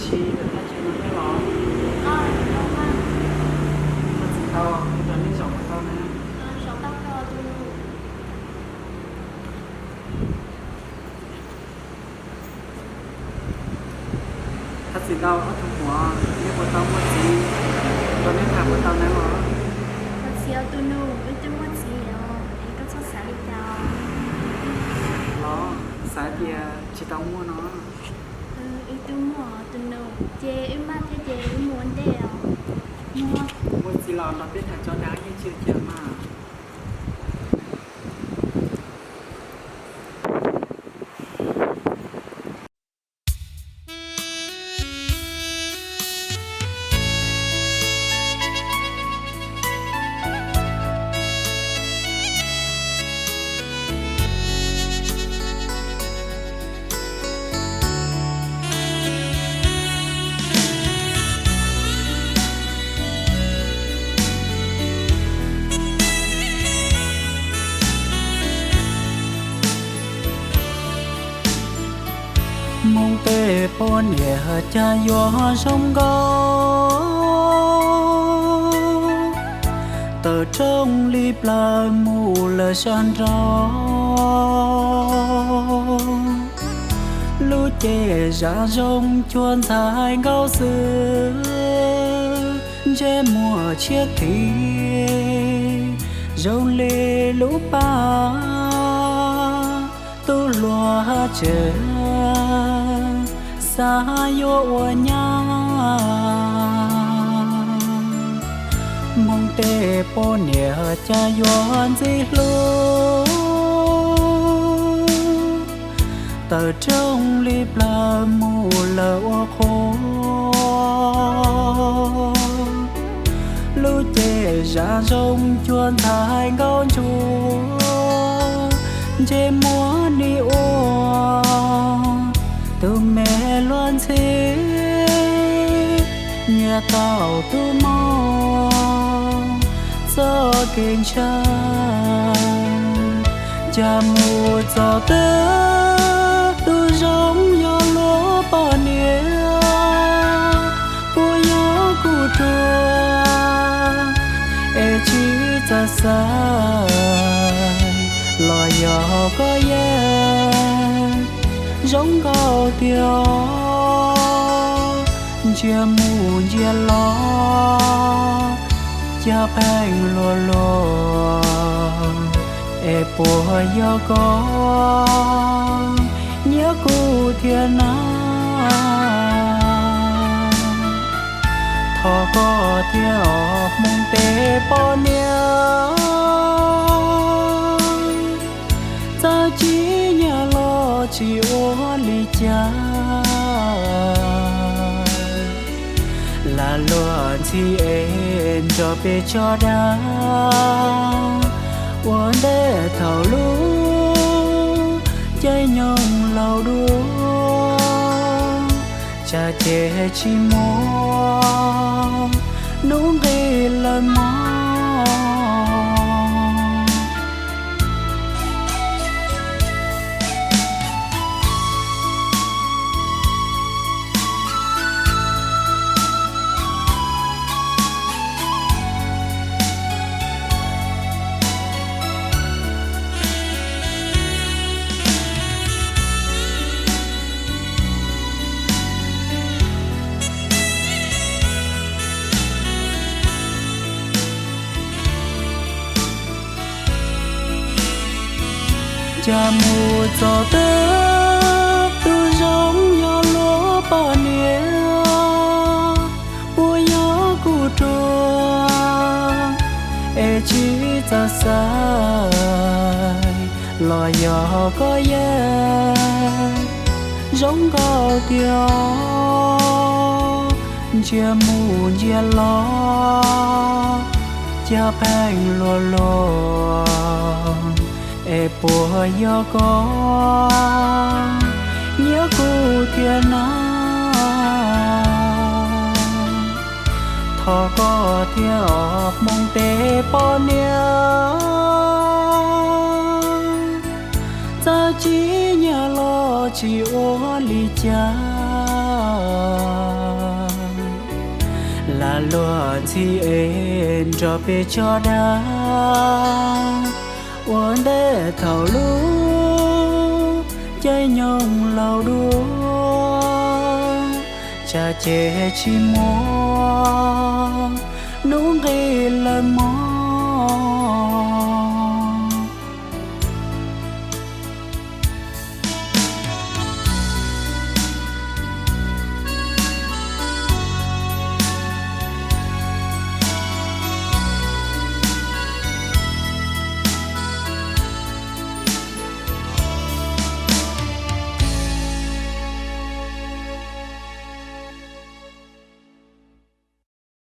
chi để ta chỉ nói cái lọ Đâu mà. ta chỉ tao ta nên chọn tao nè Sống tao cho tôi. ta chỉ tao ở trongหัวนี่คนtao mất gìตอนนี้ถามคนtao nè hả Thật siêu tôi nụ, tôi tôi mất gì rồi. Em có sốt sáng đi chào. nó sáng thì chỉ tao mua nó Em tôi mua tôi nụ. Chê em bắt thế chê em muốn đèo. Mua. mua chỉ là nó biết là cho đá như chưa chưa mà mong tê pon nhẹ cha gió sông go tờ trong ly pla mù lờ san rau lũ trẻ ra rong chuan thái gao xưa che mùa chiếc thì rong lê lũ ba tu lúa chờ xa yo nha mong tê po nhẹ cha yuan gì lu tờ trong ly pla mù lờ khô lũ trẻ ra rong chuan thái gao chúa chế múa đi ô từ mẹ loan xí nhà tàu tu mò gió kinh cha cha mù gió tớ tu giống gió lúa bỏ nia bùa gió cụ trùa ê chỉ ra xa lò gió có ye giống cao tiêu chia mù chia lo chia bèn lùa lùa ê bùa gió có nhớ cụ thiên á thọ có theo mong tê bao nhiêu ta chỉ nhà lo chỉ ô ly cha là loạn thì em cho bé cho đá uốn để thảo lú cháy nhông lâu đua cha trẻ chỉ mua nụ ghi lời mong cha mù gió tớ tu giống gió lúa bỏ nia bùa gió cụ trùa ê chỉ ra xa lò gió có ye giống cao tiêu chia mù chia lo chia bèn lùa lùa ê bùa gió có nhớ cụ thiên á thọ có theo mong tê bao nhiêu ta chỉ nhà lo chỉ ô ly cha là luôn chỉ em cho biết cho đã uốn để thầu lú chơi nhung lâu đua cha chê chi mua nung ghi